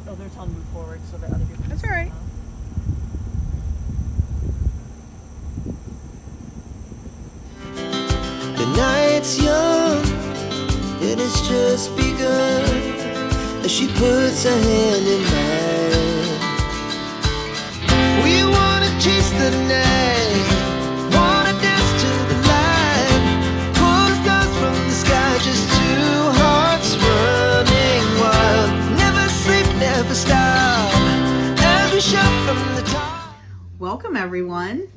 Oh, they're telling me to move forward so that other people. That's all right. The night's young, it has just begun. As she puts her hand in mine, we wanna chase the night, wanna dance to the light, pull stars from the sky, just two hearts running wild. Never sleep, never stop, as we shout from the top. Welcome, everyone.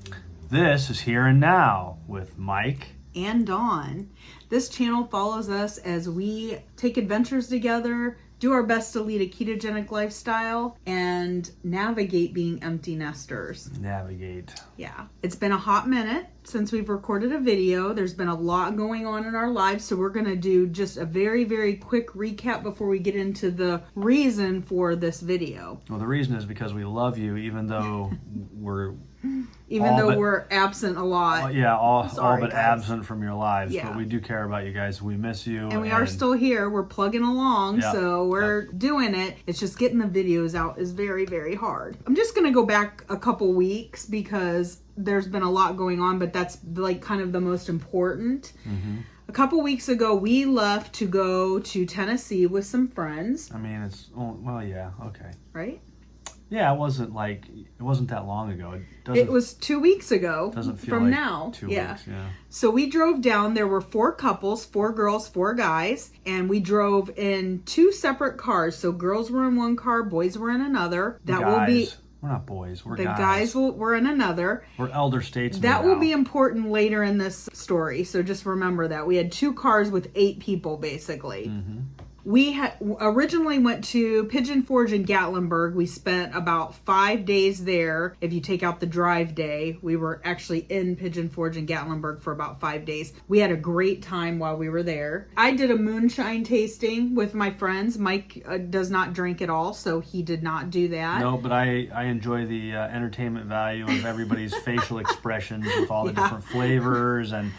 This is Here and Now with Mike And Dawn. This channel follows us as we take adventures together, do our best to lead a ketogenic lifestyle, and navigate being empty nesters. Navigate. Yeah. It's been a hot minute since we've recorded a video. There's been a lot going on in our lives, so we're going to do just a very, very quick recap before we get into the reason for this video. Well, the reason is because we love you, even though we're we're absent a lot. all Sorry, but guys. absent from your lives. Yeah. But we do care about you guys. We miss you. And we are still here. We're plugging along, Yeah. so we're doing it. It's just getting the videos out is very, very hard. I'm just going to go back a couple weeks because there's been a lot going on, but that's like kind of the most important. Mm-hmm. A couple weeks ago, we left to go to Tennessee with some friends. I mean, yeah, okay. Right? Yeah, it wasn't that long ago. It was 2 weeks ago Doesn't feel from like now. 2 weeks, yeah. So we drove down. There were 4 couples, 4 girls, 4 guys, and we drove in 2 separate cars. So girls were in one car, boys were in another. We're not boys. We're the guys. guys were in another. We're elder statesmen. That now. will be important later in this story. So just remember that. We had 2 cars with 8 people, basically. Mm-hmm. We had originally went to Pigeon Forge in Gatlinburg. We spent about 5 days there. If you take out the drive day, we were actually in Pigeon Forge in Gatlinburg for about 5 days. We had a great time while we were there. I did a moonshine tasting with my friends. Mike does not drink at all, so he did not do that. No, but I enjoy the entertainment value of everybody's facial expressions with all the different flavors and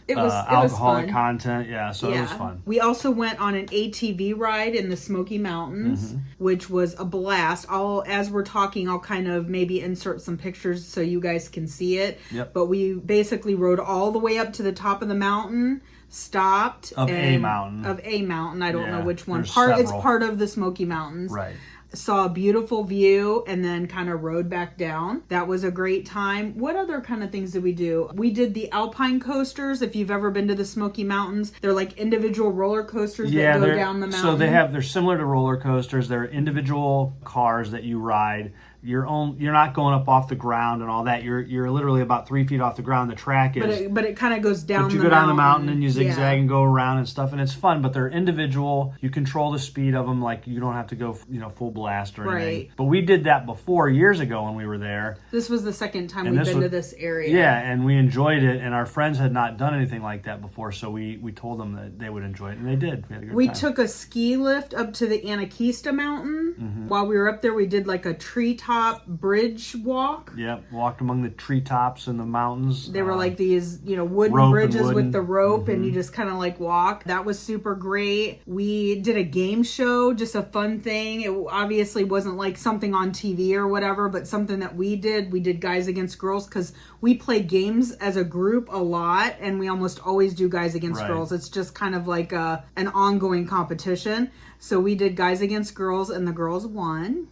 alcoholic content. Yeah, so it was fun. We also went on an ATV ride in the Smoky Mountains, which was a blast. As we're talking, I'll kind of maybe insert some pictures so you guys can see it. Yep. But we basically rode all the way up to the top of the mountain, stopped. Of a mountain. I don't know which one. It's part of the Smoky Mountains. Right. Saw a beautiful view and then kind of rode back down. That was a great time. What other kind of things did we do? We did the Alpine coasters. If you've ever been to the Smoky Mountains, they're like individual roller coasters that go down the mountain. So they're similar to roller coasters. They're individual cars that you ride. You're not going up off the ground and all that. You're literally about 3 feet off the ground. The track is, but it kind of goes down. But you go down the mountain and you zigzag and go around and stuff, and it's fun. But they're individual. You control the speed of them. Like you don't have to go full blast or anything. Right. But we did that before years ago when we were there. This was the second time we've been to this area. Yeah, and we enjoyed it. And our friends had not done anything like that before, so we told them that they would enjoy it, and they did. We had a good time. Took a ski lift up to the Anakeesta Mountain. Mm-hmm. While we were up there, we did like a treetop bridge walk. Yep, walked among the treetops and the mountains. They were like these, wooden bridges with the rope, Mm-hmm. and you just kind of like walk. That was super great. We did a game show, just a fun thing. It obviously wasn't like something on TV or whatever, but something that we did. We did Guys Against Girls because we play games as a group a lot, and we almost always do Guys Against Girls. It's just kind of like an ongoing competition. So we did Guys Against Girls, and the girls won.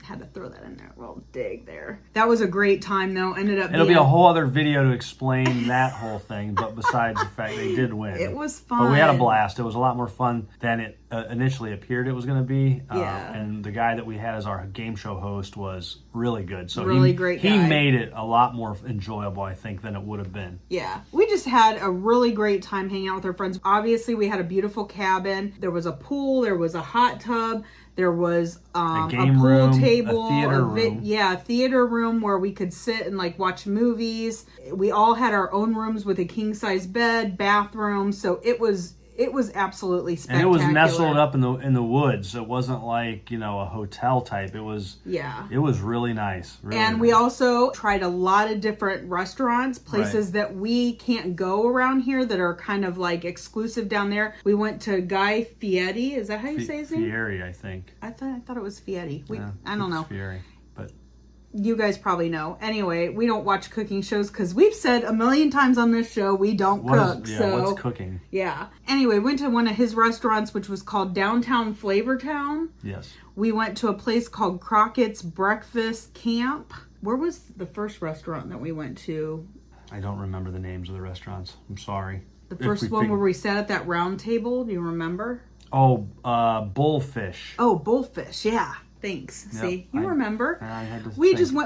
Had to throw that in there. Well, dig there. That was a great time, though. It'll be a whole other video to explain that whole thing, but besides the fact they did win. It was fun. But we had a blast. It was a lot more fun than it initially appeared it was going to be. Yeah. And the guy that we had as our game show host was really good. So great guy. He made it a lot more enjoyable, I think, than it would have been. Yeah. We just had a really great time hanging out with our friends. Obviously, we had a beautiful cabin. There was a pool. There was a hot tub. There was a pool room, table, a theater room. A theater room where we could sit and like watch movies. We all had our own rooms with a king size bed, bathroom. So it was It was absolutely And spectacular. it was nestled up in the woods. It wasn't like, a hotel type. It was really nice. And we also tried a lot of different restaurants, places that we can't go around here that are kind of like exclusive down there. We went to Guy Fieri. Is that how you say his name? Fieri, I think. I thought it was Fieri. I don't it's know. Fieri, but you guys probably know. Anyway, we don't watch cooking shows because we've said a million times on this show we don't cook. What's cooking? Yeah. Anyway, went to one of his restaurants, which was called Downtown Flavortown. Yes. We went to a place called Crockett's Breakfast Camp. Where was the first restaurant that we went to? I don't remember the names of the restaurants. I'm sorry. The first one where we sat at that round table. Do you remember? Oh, Bullfish. Oh, Bullfish. Yeah. Thanks. Yep, See, you remember. I had to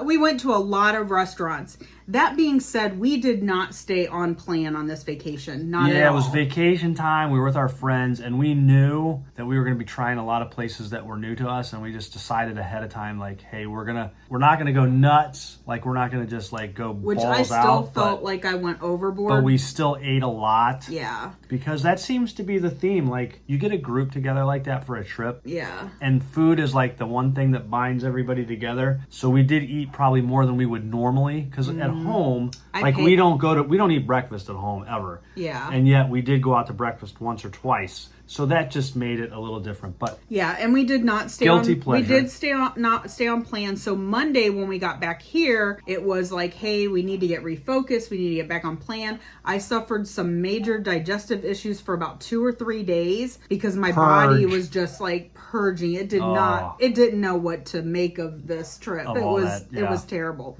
We went to a lot of restaurants. That being said, we did not stay on plan on this vacation. Not at all. Yeah, it was vacation time. We were with our friends, and we knew that we were going to be trying a lot of places that were new to us, and we just decided ahead of time, like, hey, we're not going to go nuts. Like, we're not going to just like go Which balls out. I still felt like I went overboard. But we still ate a lot. Yeah. Because that seems to be the theme. Like, you get a group together like that for a trip. Yeah. And food is like the one thing that binds everybody together. So we did eat probably more than we would normally. Because at home, we don't eat breakfast at home ever. Yeah. And yet we did go out to breakfast once or twice. So that just made it a little different. But yeah, and we did not stay guilty on pleasure. We did not stay on plan. So Monday when we got back here, it was like, hey, we need to get refocused. We need to get back on plan. I suffered some major digestive issues for about 2 or 3 days because my body was just like purging. It didn't know what to make of this trip. It was terrible.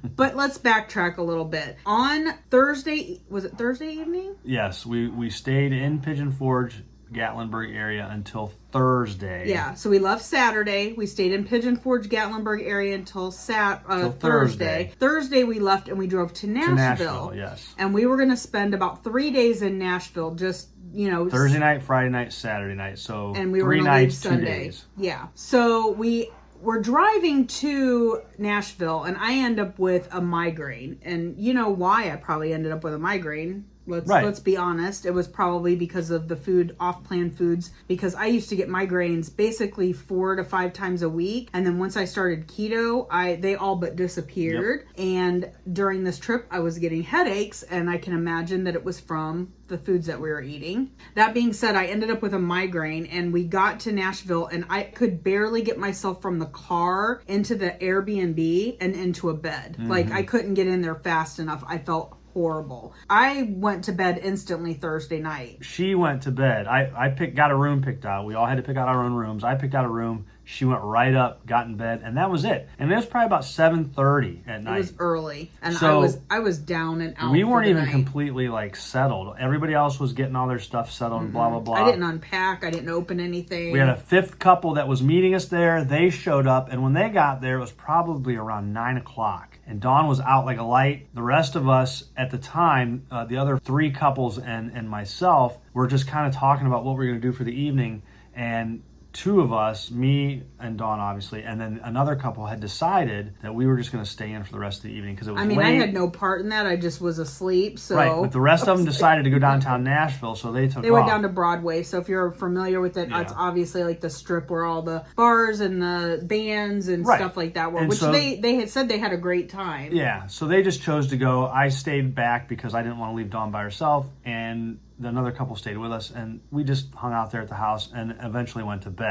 But let's backtrack a little bit. On Thursday, was it Thursday evening? Yes, we stayed in Pigeon Forge, Gatlinburg area until Thursday. Yeah, so we left Saturday. We stayed in Pigeon Forge, Gatlinburg area until Thursday. Thursday we left and we drove to Nashville. Yes. And we were going to spend about 3 days in Nashville, just Thursday night, Friday night, Saturday night. So and we were 3 nights, leave 2 Sunday. days. Yeah. So we're driving to Nashville and I end up with a migraine. And you know why I probably ended up with a migraine. Let's be honest. It was probably because of the food, off-plan foods, because I used to get migraines basically 4 to 5 times a week. And then once I started keto, they all but disappeared. Yep. And during this trip, I was getting headaches, and I can imagine that it was from the foods that we were eating. That being said, I ended up with a migraine, and we got to Nashville, and I could barely get myself from the car into the Airbnb and into a bed. Mm-hmm. Like, I couldn't get in there fast enough. I felt horrible. I went to bed instantly Thursday night. She went to bed. I got a room picked out. We all had to pick out our own rooms. I picked out a room. She went right up, got in bed, and that was it. And it was probably about 7:30 at night. It was early, and so I was down and out. We weren't even night. completely like settled. Everybody else was getting all their stuff settled and blah blah blah. I didn't unpack. I didn't open anything. We had a 5th couple that was meeting us there. They showed up, and when they got there, it was probably around 9 o'clock. And Dawn was out like a light. The rest of us at the time, the other 3 couples and myself, were just kind of talking about what we were going to do for the evening. And 2 of us, me and Dawn obviously, and then another couple had decided that we were just going to stay in for the rest of the evening because it was late. I had no part in that. I just was asleep. So right, but the rest of them decided to go downtown Nashville, so they took off. They went down to Broadway. So if you're familiar with it, it's obviously like the strip where all the bars and the bands and stuff like that were. And which so, they had said they had a great time. Yeah, so they just chose to go. I stayed back because I didn't want to leave Dawn by herself, and another couple stayed with us, and we just hung out there at the house and eventually went to bed.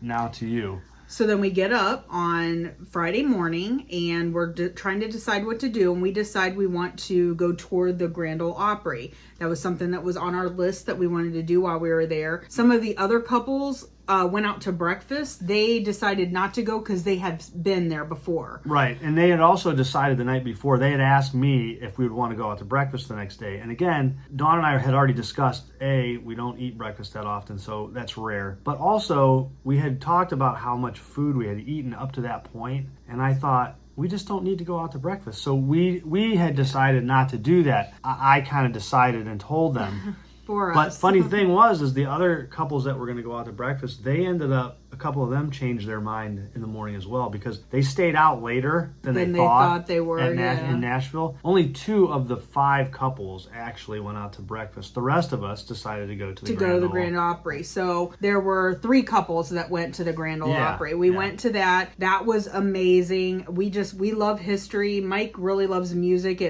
Now to you. So then we get up on Friday morning and we're trying to decide what to do, and we decide we want to go tour the Grand Ole Opry. That was something that was on our list that we wanted to do while we were there. Some of the other couples went out to breakfast. They decided not to go because they had been there before. Right, and they had also decided the night before, they had asked me if we would want to go out to breakfast the next day. And again, Dawn and I had already discussed, we don't eat breakfast that often, so that's rare. But also, we had talked about how much food we had eaten up to that point, and I thought, we just don't need to go out to breakfast. So we had decided not to do that. I kind of decided and told them for But us. funny thing is the other couples that were going to go out to breakfast, they ended up, a couple of them changed their mind in the morning as well because they stayed out later than they thought they were in Nashville. Only 2 of the 5 couples actually went out to breakfast. The rest of us decided to go to the Grand Opry. So there were 3 couples that went to the Grand Ole Opry. We went to that. That was amazing. We love history. Mike really loves music.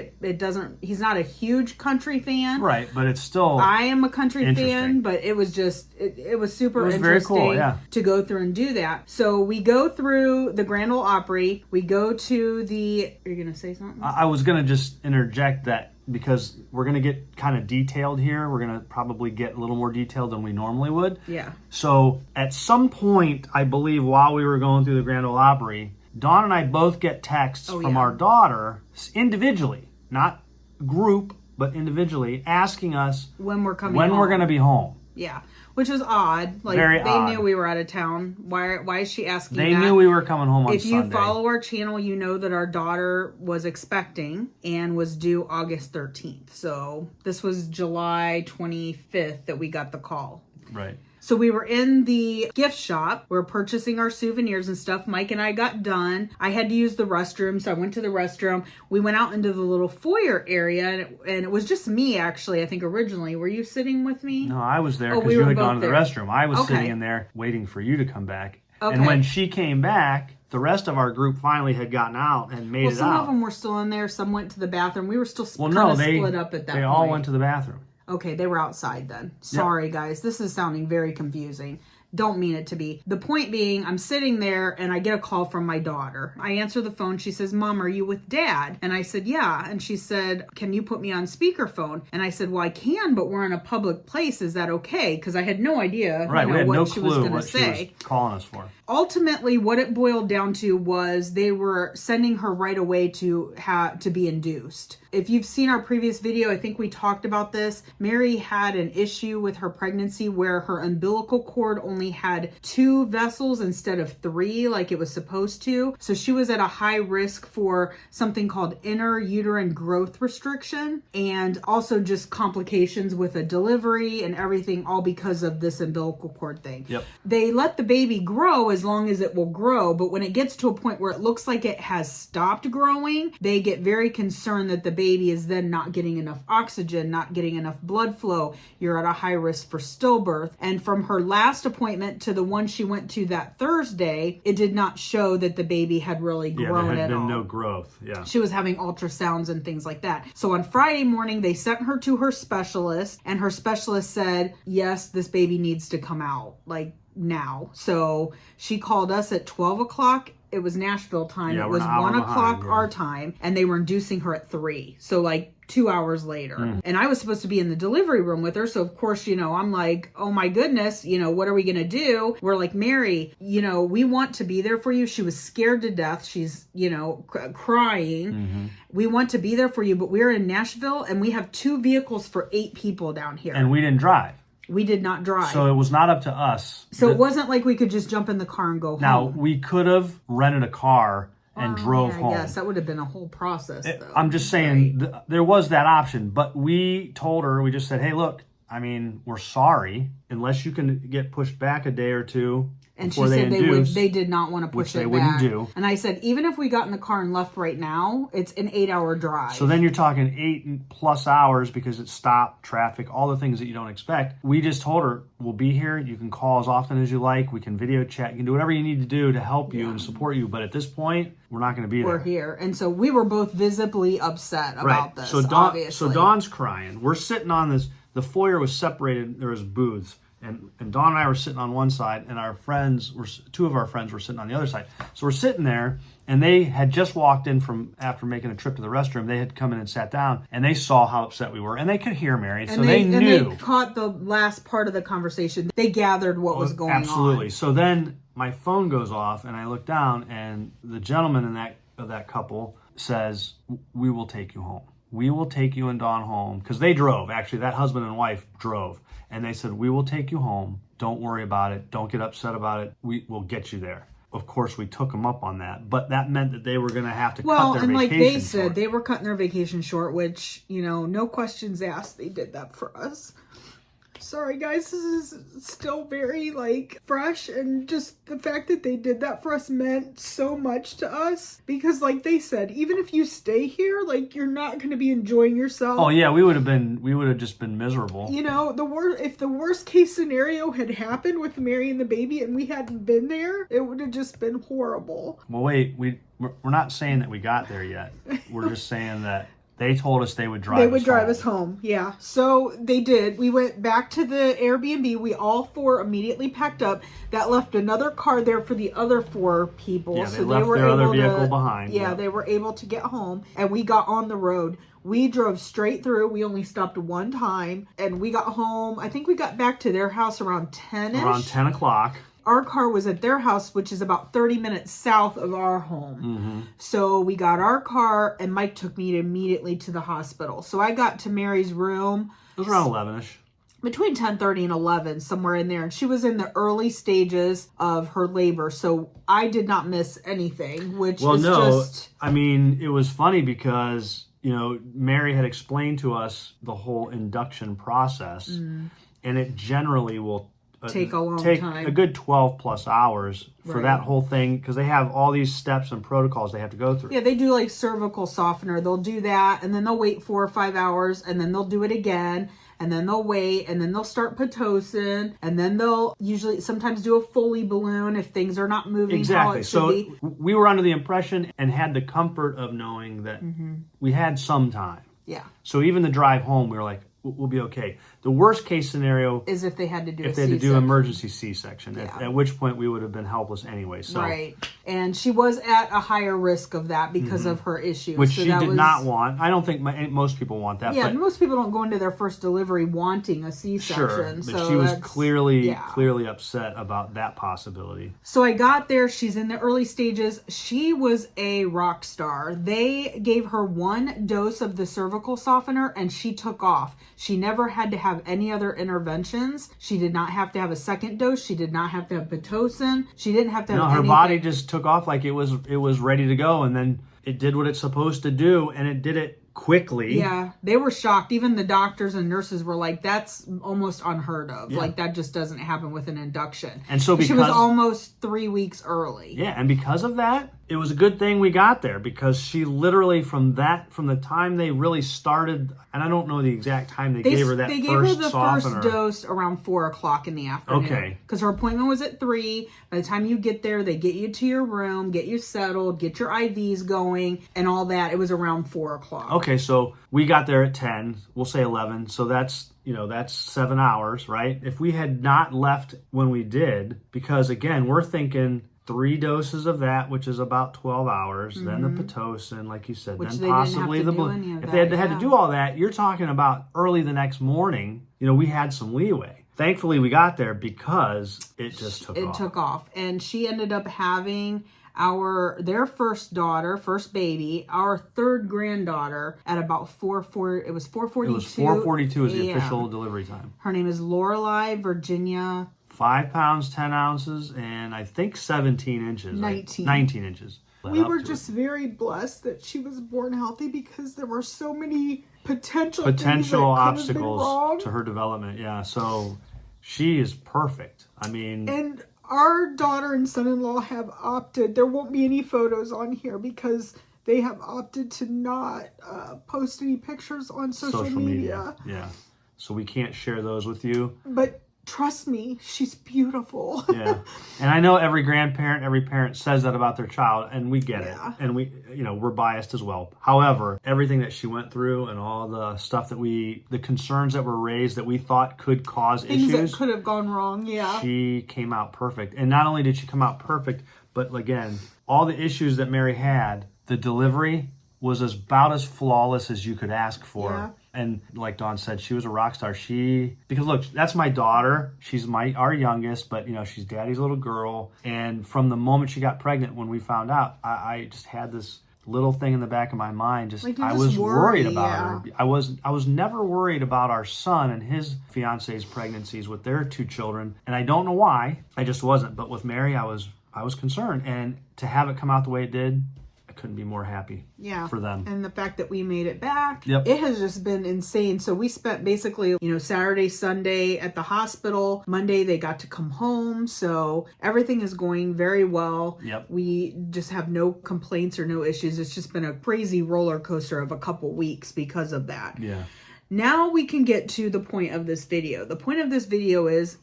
He's not a huge country fan. Right, but it's still I am a country fan, but it was just it was super interesting very cool, to go through and do that. So we go through the Grand Ole Opry. We go to the. Are you gonna say something? I was gonna just interject that because we're gonna get kind of detailed here. We're gonna probably get a little more detailed than we normally would. Yeah. So at some point, I believe while we were going through the Grand Ole Opry, Dawn and I both get texts from our daughter individually, not group, but individually, asking us when we're coming when home. we're going to be home. Yeah, which is odd. Like Very they odd. knew we were out of town. Why is she asking They that? knew we were coming home on If you Sunday. follow our channel, you know that our daughter was expecting and was due August 13th. So this was July 25th that we got the call. Right. So we were in the gift shop. We were purchasing our souvenirs and stuff. Mike and I got done. I had to use the restroom, so I went to the restroom. We went out into the little foyer area, and it was just me, actually, I think originally. Were you sitting with me? No, I was there because we you were had both gone to the there. restroom. I was Okay. sitting in there waiting for you to come back. Okay. And when she came back, the rest of our group finally had gotten out and made it Some out. of them were still in there. Some went to the bathroom. We were still Well, kind no, of they split up at that point. They all went to the bathroom. Okay, they were outside then. Sorry, guys. This is sounding very confusing. Don't mean it to be. The point being, I'm sitting there and I get a call from my daughter. I answer the phone. She says, "Mom, are you with Dad?" And I said, "Yeah." And she said, "Can you put me on speakerphone?" And I said, "Well, I can, but we're in a public place. Is that okay?" Because I had no idea Right, we had what no she was clue going to what she say. was calling us for. Ultimately, what it boiled down to was they were sending her right away to be induced. If you've seen our previous video, I think we talked about this. Mary had an issue with her pregnancy where her umbilical cord only had 2 vessels instead of 3 like it was supposed to. So she was at a high risk for something called intrauterine growth restriction and also just complications with a delivery and everything, all because of this umbilical cord thing. Yep. They let the baby grow as long as it will grow, but when it gets to a point where it looks like it has stopped growing, they get very concerned that the baby is then not getting enough oxygen, not getting enough blood flow. You're at a high risk for stillbirth. And from her last appointment to the one she went to that Thursday, it did not show that the baby had really grown at all. there had been no growth. Yeah. She was having ultrasounds and things like that. So on Friday morning, they sent her to her specialist, and her specialist said, yes, this baby needs to come out, like now. So she called us at 12 o'clock. It was Nashville time. Yeah, It we're was an hour 1 o'clock behind, our time, and they were inducing her at 3. So like 2 hours later. And I was supposed to be in the delivery room with her. So of course, I'm like, oh my goodness, what are we going to do? We're like, Mary, we want to be there for you. She was scared to death. She's, crying. We want to be there for you, but we're in Nashville and we have 2 vehicles for 8 people down here. And we didn't drive. We did not drive. So it was not up to us. So it wasn't like we could just jump in the car and go Now, home. we could have rented a car and drove home. Yes, that would have been a whole process, though. I'm just saying, there was that option. But we told her, we just said, hey, look, we're sorry. Unless you can get pushed back a day or 2. And she before said induce, they did not want to push which they it wouldn't back. do. And I said, even if we got in the car and left right now, it's an 8-hour drive. So then you're talking 8+ hours because it stopped, traffic, all the things that you don't expect. We just told her, we'll be here. You can call as often as you like. We can video chat. You can do whatever you need to do to help you and support you. But at this point, we're not going to be there. We're here. And so we were both visibly upset about this, So obviously. Dawn's crying. We're sitting on this. The foyer was separated. There was booths. And Dawn and I were sitting on one side, and 2 of our friends were sitting on the other side. So we're sitting there, and they had just walked in from after making a trip to the restroom. They had come in and sat down, and they saw how upset we were, and they could hear Mary, so they knew. And they caught the last part of the conversation. They gathered what was going on. Absolutely. So then my phone goes off, and I look down, and the gentleman of that couple says, "We will take you home. We will take you and Dawn home," because they drove. Actually, that husband and wife drove. And they said, "We will take you home. Don't worry about it. Don't get upset about it. We'll get you there." Of course, we took them up on that. But that meant that they were going to have to cut their vacation like they said, short. they were cutting their vacation short, which, no questions asked. They did that for us. Sorry guys, this is still very like fresh, and just the fact that they did that for us meant so much to us, because like they said, even if you stay here, like you're not going to be enjoying yourself. Oh yeah, we would have just been miserable. You know, if the worst case scenario had happened with Mary and the baby and we hadn't been there, it would have just been horrible. Well, wait, we're not saying that we got there yet. We're just saying that they told us they would drive us home. Yeah. So they did. We went back to the Airbnb. We all 4 immediately packed up. That left another car there for the other 4 people. Yeah, they left their other vehicle behind. Yeah, they were able to get home, and we got on the road. We drove straight through. We only stopped one time, and we got home. I think we got back to their house around 10-ish. Around 10 o'clock. Our car was at their house, which is about 30 minutes south of our home. Mm-hmm. So we got our car, and Mike took me immediately to the hospital. So I got to Mary's room. It was around 11-ish. Between 10:30 and 11, somewhere in there. And she was in the early stages of her labor. So I did not miss anything, which is just... I mean, it was funny because, you know, Mary had explained to us the whole induction process. And it generally will take a long time. A good 12 plus hours for that whole thing, because they have all these steps and protocols they have to go through. Yeah, they do like cervical softener. They'll do that, and then they'll wait 4 or 5 hours, and then they'll do it again, and then they'll wait, and then they'll start Pitocin, and then they'll usually sometimes do a Foley balloon if things are not moving how it should be. So we were under the impression and had the comfort of knowing that we had some time. Yeah. So even the drive home, we were like, we'll be okay. The worst case scenario is if they had to do if they had to do emergency C-section, at which point we would have been helpless anyway. So. Right. And she was at a higher risk of that because of her issues. Which she did not want. I don't think most people want that. Yeah, but most people don't go into their first delivery wanting a C-section. Sure, but so she was clearly upset about that possibility. So I got there. She's in the early stages. She was a rock star. They gave her 1 dose of the cervical softener and she took off. She never had to have any other interventions. She did not have to have a second dose. She did not have to have Pitocin. She didn't have to have anything. Her body just took off like it was ready to go, and then it did what it's supposed to do, and it did it quickly. Yeah, they were shocked. Even the doctors and nurses were like, that's almost unheard of. Yeah. Like, that just doesn't happen with an induction. And so she was almost 3 weeks early. Yeah, and because of that, it was a good thing we got there, because she literally from the time they really started, and I don't know the exact time they gave her that first softener. They gave her the first dose around 4 o'clock in the afternoon. Okay. Because her appointment was at 3. By the time you get there, they get you to your room, get you settled, get your IVs going, and all that. It was around 4 o'clock. Okay, so we got there at 10. We'll say 11. So that's 7 hours, right? If we had not left when we did, because again, we're thinking 3 doses of that, which is about 12 hours, then the Pitocin, like you said, which then possibly the balloon. If they had to do all that, you're talking about early the next morning. We had some leeway. Thankfully, we got there because it just took off. It took off. And she ended up having their first daughter, first baby, our 3rd granddaughter at about 4:42. It was 4:42. It was 4:42 is the official delivery time. Her name is Lorelei Virginia. 5 pounds, 10 ounces, and I think 17 inches. 19 inches. We were just very blessed that she was born healthy, because there were so many potential obstacles to her development. Yeah, so she is perfect. I mean... And our daughter and son-in-law have opted, there won't be any photos on here because they have opted to not post any pictures on social media. Yeah, so we can't share those with you. But trust me, she's beautiful. Yeah. And I know every grandparent, every parent says that about their child, and we get it. And we're biased as well. However, everything that she went through and all the stuff that the concerns that were raised that we thought could cause issues. Things that could have gone wrong, yeah. She came out perfect. And not only did she come out perfect, but again, all the issues that Mary had, the delivery was about as flawless as you could ask for. Yeah. And like Dawn said, she was a rock star. Because look, that's my daughter. She's our youngest, but she's daddy's little girl. And from the moment she got pregnant, when we found out, I just had this little thing in the back of my mind. I was worried about her. I was never worried about our son and his fiance's pregnancies with their 2 children. And I don't know why. I just wasn't. But with Mary, I was concerned. And to have it come out the way it did, I couldn't be more happy Yeah. for them. And the fact that we made it back, Yep. it has just been insane. So we spent basically, Saturday, Sunday at the hospital. Monday, they got to come home. So everything is going very well. Yep. We just have no complaints or no issues. It's just been a crazy roller coaster of a couple weeks because of that. Yeah. Now we can get to the point of this video. The point of this video is...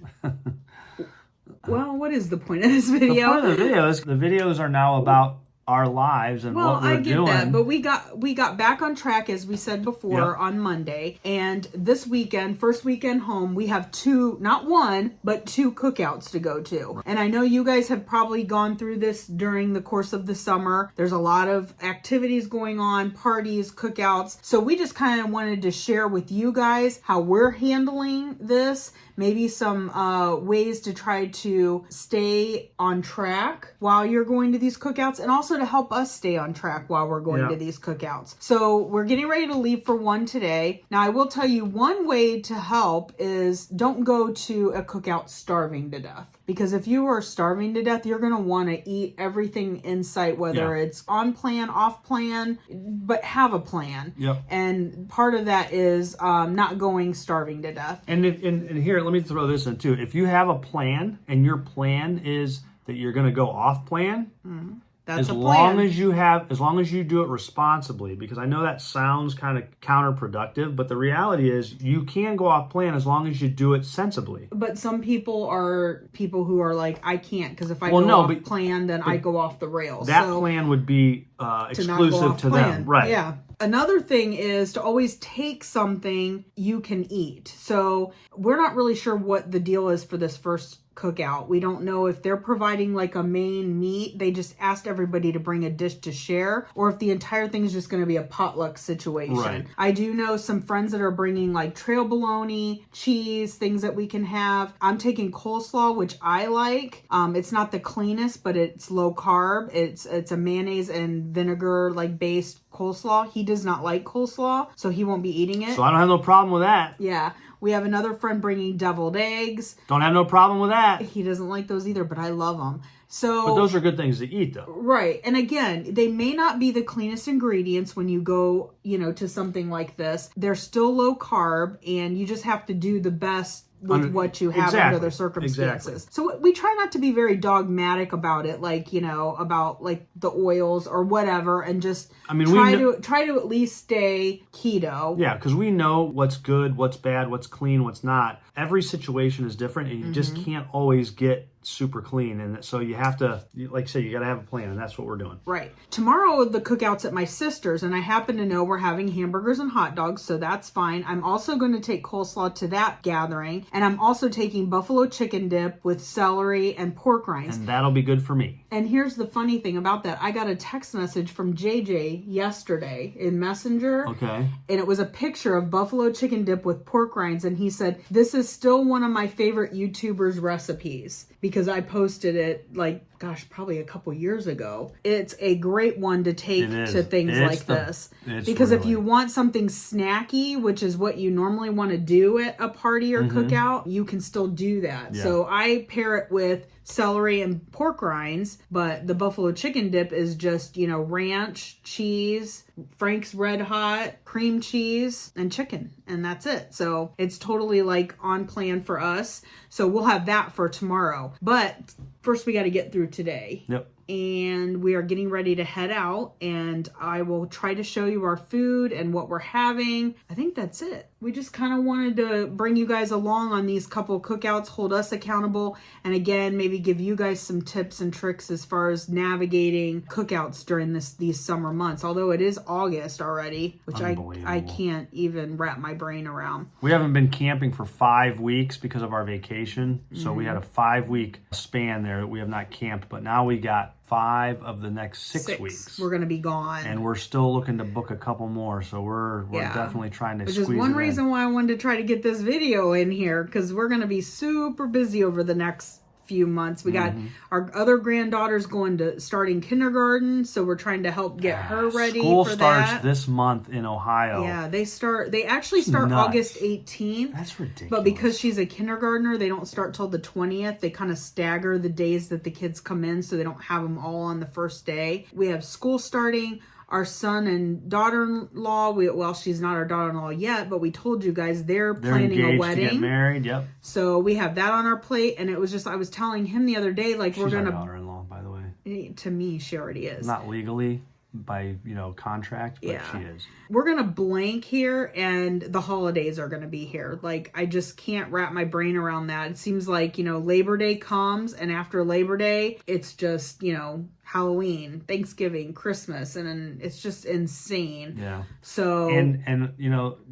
Well, what is the point of this video? The point of the videos are now about our lives and what we're I get doing. that, but we got back on track, as we said before, on Monday. And this weekend, first weekend home, we have not one, but two cookouts to go to. And I know you guys have probably gone through this during the course of the summer. There's a lot of activities going on, parties, cookouts. So we just kind of wanted to share with you guys how we're handling this. Maybe some ways to try to stay on track while you're going to these cookouts, and also to help us stay on track while we're going to these cookouts. So we're getting ready to leave for one today. Now, I will tell you one way to help is don't go to a cookout starving to death. Because if you are starving to death, you're going to want to eat everything in sight, whether it's on plan, off plan, but have a plan. Yep. And part of that is not going starving to death. And here, let me throw this in too. If you have a plan and your plan is that you're going to go off plan, That's as a long plan. as you do it responsibly, because I know that sounds kind of counterproductive, but the reality is you can go off plan as long as you do it sensibly. But some people who are like, I can't, because if I go off plan, then I go off the rails. That So plan would be exclusive to them, right? Yeah. Another thing is to always take something you can eat. So we're not really sure what the deal is for this first cookout. We don't know if they're providing like a main meat. They just asked everybody to bring a dish to share, or if the entire thing is just going to be a potluck situation. Right. I do know some friends that are bringing like trail bologna, cheese, things that we can have. I'm taking coleslaw, which I like. It's not the cleanest, but it's low carb. It's a mayonnaise and vinegar like based coleslaw. He does not like coleslaw, so he won't be eating it. So I don't have no problem with that. Yeah. We have another friend bringing deviled eggs. Don't have no problem with that. He doesn't like those either, but I love them. So, But those are good things to eat, though. right. And again, they may not be the cleanest ingredients when you go, to something like this. They're still low carb, and you just have to do the best with what you have under the circumstances. So we try not to be very dogmatic about it, like, about like the oils or whatever, and just try to at least stay keto. Yeah, because we know what's good, what's bad, what's clean, what's not. Every situation is different, and you just can't always get super clean, and so you have to, like I said, you got to have a plan, and that's what we're doing. Right. Tomorrow the cookout's at my sister's, and I happen to know we're having hamburgers and hot dogs, so that's fine. I'm also going to take coleslaw to that gathering, and I'm also taking buffalo chicken dip with celery and pork rinds. And that'll be good for me. And here's the funny thing about that. I got a text message from JJ yesterday in Messenger. Okay. And it was a picture of buffalo chicken dip with pork rinds, and he said, "This is still one of my favorite YouTubers' recipes," because I posted it probably a couple years ago. It's a great one to take to things like this. Because if you want something snacky, which is what you normally want to do at a party or cookout, you can still do that. Yeah. So I pair it with celery and pork rinds, but the buffalo chicken dip is just, ranch, cheese, Frank's Red Hot, cream cheese, and chicken. And that's it. So it's totally like on plan for us. So we'll have that for tomorrow. But first we got to get through today. Yep. And we are getting ready to head out, and I will try to show you our food and what we're having. I think that's it. We just kind of wanted to bring you guys along on these couple cookouts, hold us accountable, and again, maybe give you guys some tips and tricks as far as navigating cookouts during these summer months. Although it is August already, which I can't even wrap my brain around. We haven't been camping for 5 weeks because of our vacation. So we had a 5-week span there that we have not camped, but now we got 5 of the next 6 weeks. We're going to be gone. And we're still looking to book a couple more, so we're definitely trying to squeeze it in. Which is one reason why I wanted to try to get this video in here, because we're going to be super busy over the next few months. We got our other granddaughter's starting kindergarten, so we're trying to help get her ready School for starts that. this month in Ohio. Yeah, they actually start nuts. August 18th. That's ridiculous. But because she's a kindergartner, they don't start till the 20th. They kind of stagger the days that the kids come in so they don't have them all on the first day. We have school starting. Our son and daughter-in-law, well, she's not our daughter-in-law yet, but we told you guys they're planning engaged a wedding. to get married, yep. So we have that on our plate, and it was just, I was telling him the other day, like, She's we're going our daughter-in-law, by the way. To me, she already is. Not legally by, contract, but she is. We're going to blank here, and the holidays are going to be here. Like, I just can't wrap my brain around that. It seems like, Labor Day comes, and after Labor Day, it's just, Halloween, Thanksgiving, Christmas, and then it's just insane. Yeah. So and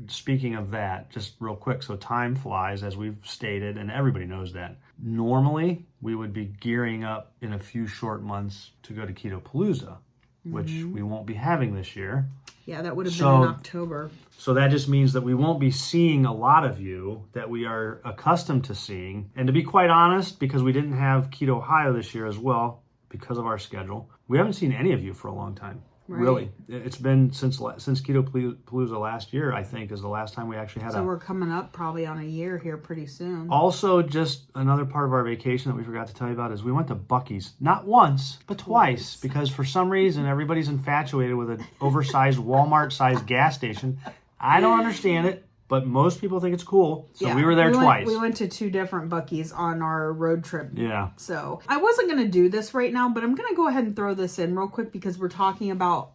speaking of that, just real quick, so time flies, as we've stated, and everybody knows that. Normally, we would be gearing up in a few short months to go to Keto Palooza, which we won't be having this year. Yeah, that would have been in October. So that just means that we won't be seeing a lot of you that we are accustomed to seeing. And to be quite honest, because we didn't have Keto Ohio this year as well, because of our schedule, we haven't seen any of you for a long time. Right. Really. It's been since Keto Palooza last year, I think, is the last time we actually had So we're coming up probably on a year here pretty soon. Also, just another part of our vacation that we forgot to tell you about is we went to Buc-ee's. Not once, but twice. Because for some reason, everybody's infatuated with an oversized Walmart-sized gas station. I don't understand it, but most people think it's cool. So we were there twice. We went to 2 different Buc-ee's on our road trip. Yeah. So I wasn't going to do this right now, but I'm going to go ahead and throw this in real quick because we're talking about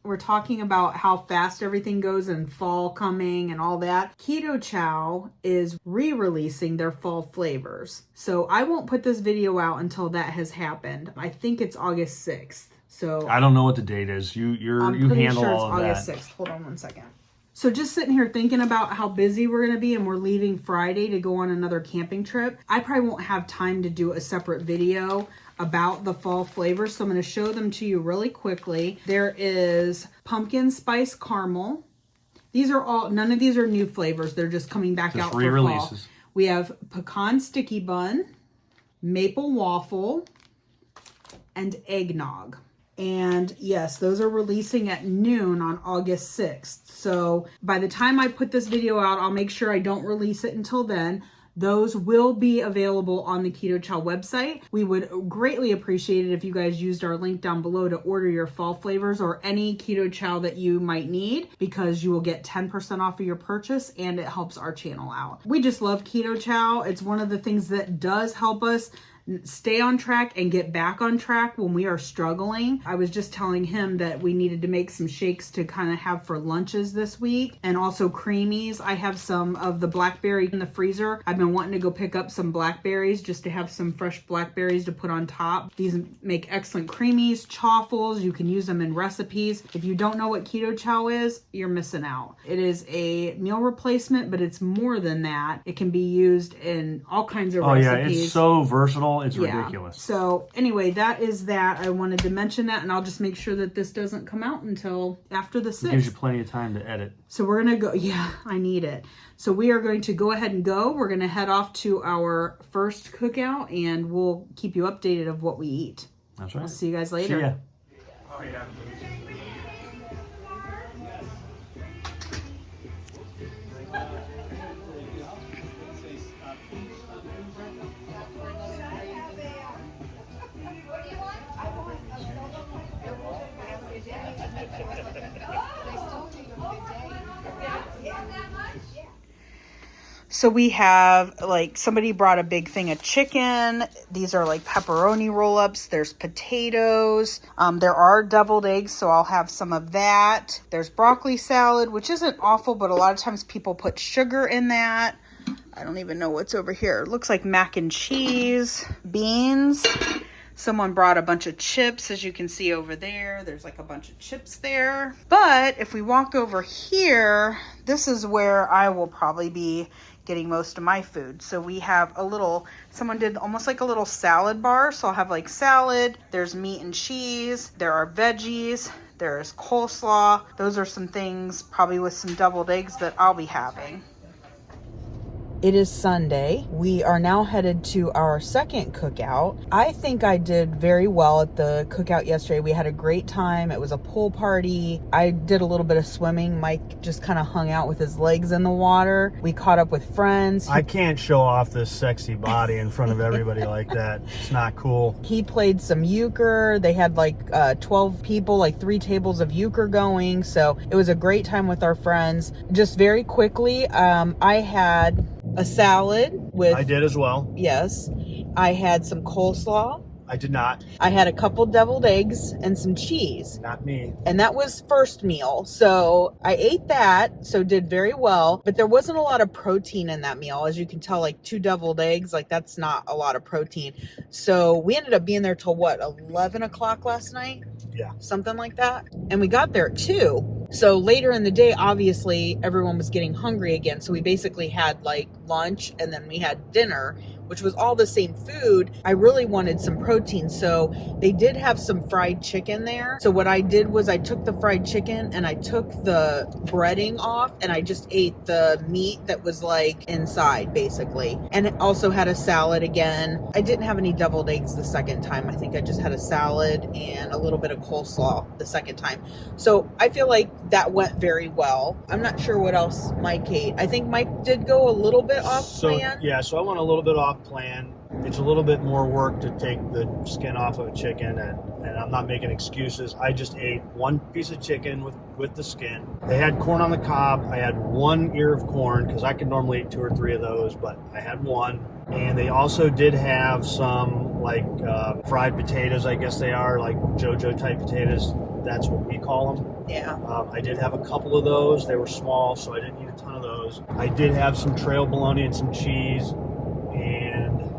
how fast everything goes and fall coming and all that. Keto Chow is re-releasing their fall flavors. So I won't put this video out until that has happened. I think it's August 6th. So I don't know what the date is. You handle all of that. August 6th. Hold on one second. So just sitting here thinking about how busy we're going to be, and we're leaving Friday to go on another camping trip. I probably won't have time to do a separate video about the fall flavors. So I'm going to show them to you really quickly. There is pumpkin spice caramel. None of these are new flavors. They're just coming back out for fall. We have pecan sticky bun, maple waffle, and eggnog. And yes, those are releasing at noon on August 6th. So by the time I put this video out, I'll make sure I don't release it until then. Those will be available on the Keto Chow website. We would greatly appreciate it if you guys used our link down below to order your fall flavors or any Keto Chow that you might need, because you will get 10% off of your purchase and it helps our channel out. We just love Keto Chow. It's one of the things that does help us stay on track and get back on track when we are struggling. I was just telling him that we needed to make some shakes to kind of have for lunches this week, and also creamies. I have some of the blackberry in the freezer. I've been wanting to go pick up some blackberries just to have some fresh blackberries to put on top. These make excellent creamies, chaffles. You can use them in recipes. If you don't know what Keto Chow is, you're missing out. It is a meal replacement, but it's more than that. It can be used in all kinds of recipes. Oh yeah, it's so versatile. It's ridiculous. So anyway, that is that. I wanted to mention that, and I'll just make sure that this doesn't come out until after the 6th. It gives you plenty of time to edit. So we're going to go. Yeah, I need it. So we are going to go ahead and go. We're going to head off to our first cookout, and we'll keep you updated of what we eat. That's right. I'll see you guys later. See ya. Oh, yeah. So we have, somebody brought a big thing of chicken. These are pepperoni roll-ups. There's potatoes. There are deviled eggs, so I'll have some of that. There's broccoli salad, which isn't awful, but a lot of times people put sugar in that. I don't even know what's over here. It looks like mac and cheese, beans. Someone brought a bunch of chips, as you can see over there. There's a bunch of chips there. But if we walk over here, this is where I will probably be getting most of my food. So we have someone did almost like a little salad bar. So I'll have salad, there's meat and cheese, there are veggies, there's coleslaw. Those are some things probably with some deviled eggs that I'll be having. It is Sunday. We are now headed to our second cookout. I think I did very well at the cookout yesterday. We had a great time. It was a pool party. I did a little bit of swimming. Mike just kind of hung out with his legs in the water. We caught up with friends. I can't show off this sexy body in front of everybody like that. It's not cool. He played some euchre. They had like 12 people, like 3 tables of euchre going. So it was a great time with our friends. Just very quickly, I had a salad with... I did as well. Yes. I had some coleslaw. I did not. I had a couple deviled eggs and some cheese. Not me. And that was first meal. So I ate that, so did very well. But there wasn't a lot of protein in that meal. As you can tell, like 2 deviled eggs, like that's not a lot of protein. So we ended up being there till what, 11 o'clock last night? Yeah. Something like that. And we got there at 2. So later in the day, obviously, everyone was getting hungry again. So we basically had like lunch and then we had dinner, which was all the same food. I really wanted some protein. So they did have some fried chicken there. So what I did was I took the fried chicken and I took the breading off and I just ate the meat that was like inside basically. And it also had a salad again. I didn't have any deviled eggs the second time. I think I just had a salad and a little bit of coleslaw the second time. So I feel like that went very well. I'm not sure what else Mike ate. I think Mike did go a little bit off plan. Yeah, so I went a little bit off plan. It's a little bit more work to take the skin off of a chicken, and I'm not making excuses. I just ate 1 piece of chicken with the skin. They had corn on the cob. I had 1 ear of corn because I could normally eat 2 or 3 of those, but I had 1. And they also did have some like fried potatoes, I guess they are, like JoJo type potatoes. That's what we call them. Yeah. I did have a couple of those. They were small, so I didn't eat a ton of those. I did have some trail bologna and some cheese.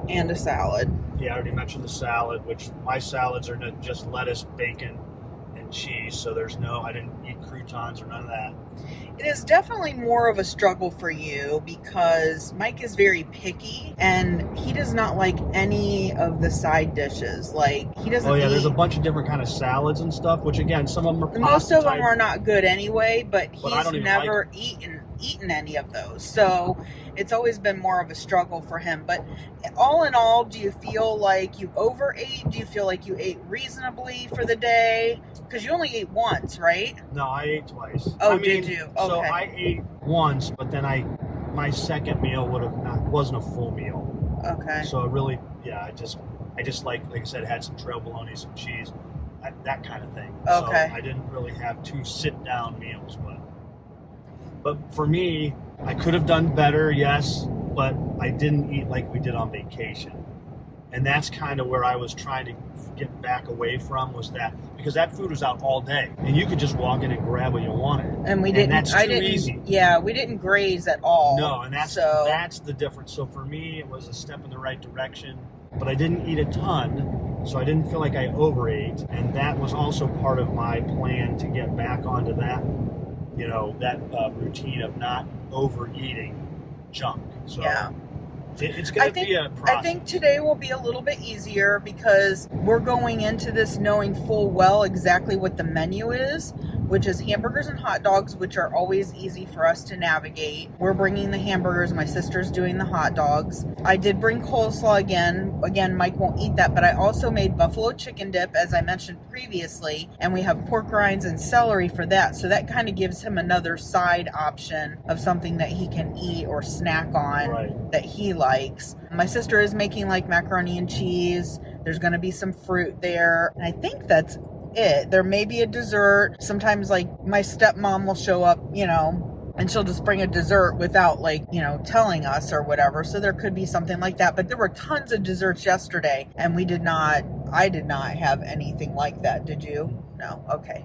And a salad. Yeah, I already mentioned the salad, which my salads are just lettuce, bacon, and cheese. So I didn't eat croutons or none of that. It is definitely more of a struggle for you because Mike is very picky and he does not like any of the side dishes. Like he doesn't. Oh yeah, eat... there's a bunch of different kind of salads and stuff. Which again, some of them are pasta most of them type, are not good anyway. But he's I don't even never like eaten any of those. So it's always been more of a struggle for him. But all in all, do you feel like you overate? Do you feel like you ate reasonably for the day? Because you only ate once, right? No, I ate twice. Oh, did you? Okay. So I ate once, but then my second meal wasn't a full meal. Okay. So really, yeah, I just like I said, had some trail bologna, some cheese, that kind of thing. Okay. So I didn't really have 2 sit-down meals, but for me, I could have done better, yes, but I didn't eat like we did on vacation. And that's kind of where I was trying to get back away from, was that because that food was out all day and you could just walk in and grab what you wanted. And we didn't. And that's too easy. Yeah, we didn't graze at all. No, and that's the difference. So for me, it was a step in the right direction, but I didn't eat a ton, so I didn't feel like I overate, and that was also part of my plan to get back onto that, that routine of not overeating junk. So yeah. It's going to be a process. I think today will be a little bit easier because we're going into this knowing full well exactly what the menu is, which is hamburgers and hot dogs, which are always easy for us to navigate. We're bringing the hamburgers. My sister's doing the hot dogs. I did bring coleslaw again. Again, Mike won't eat that, but I also made buffalo chicken dip, as I mentioned previously, and we have pork rinds and celery for that. So that kind of gives him another side option of something that he can eat or snack on that he likes. My sister is making like macaroni and cheese. There's going to be some fruit there. And I think that's it. There may be a dessert. Sometimes like my stepmom will show up, and she'll just bring a dessert without like, telling us or whatever. So there could be something like that. But there were tons of desserts yesterday and I did not have anything like that. Did you? No. Okay.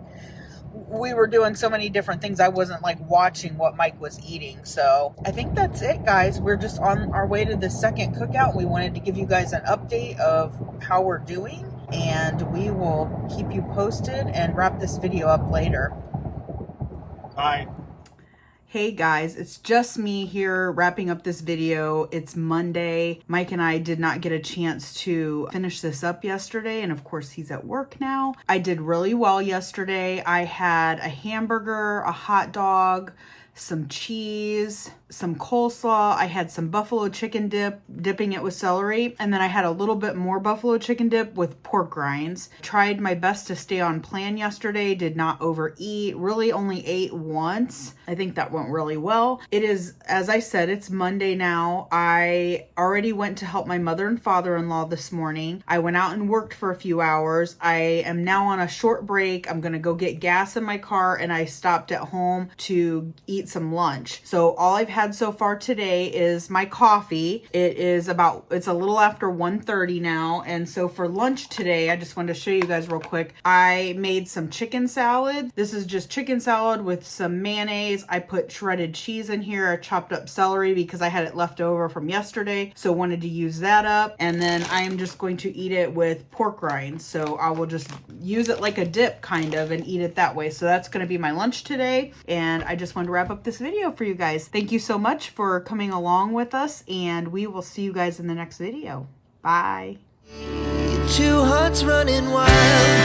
We were doing so many different things. I wasn't like watching what Mike was eating. So I think that's it, guys. We're just on our way to the second cookout. We wanted to give you guys an update of how we're doing, and we will keep you posted and wrap this video up later. Bye. Hey guys, it's just me here wrapping up this video. It's Monday. Mike and I did not get a chance to finish this up yesterday, and of course he's at work now. I did really well yesterday. I had a hamburger, a hot dog, some cheese, some coleslaw. I had some buffalo chicken dip, dipping it with celery. And then I had a little bit more buffalo chicken dip with pork rinds. Tried my best to stay on plan yesterday. Did not overeat. Really only ate once. I think that went really well. It is, as I said, it's Monday now. I already went to help my mother and father-in-law this morning. I went out and worked for a few hours. I am now on a short break. I'm going to go get gas in my car, and I stopped at home to eat some lunch. So all I've had so far today is my coffee. It's a little after 1:30 now. And so for lunch today, I just wanted to show you guys real quick. I made some chicken salad. This is just chicken salad with some mayonnaise. I put shredded cheese in here. I chopped up celery because I had it left over from yesterday, so wanted to use that up. And then I am just going to eat it with pork rinds. So I will just use it like a dip kind of and eat it that way. So that's going to be my lunch today. And I just wanted to wrap up this video for you guys. Thank you so much for coming along with us, and we will see you guys in the next video. Bye. Two hearts running wild.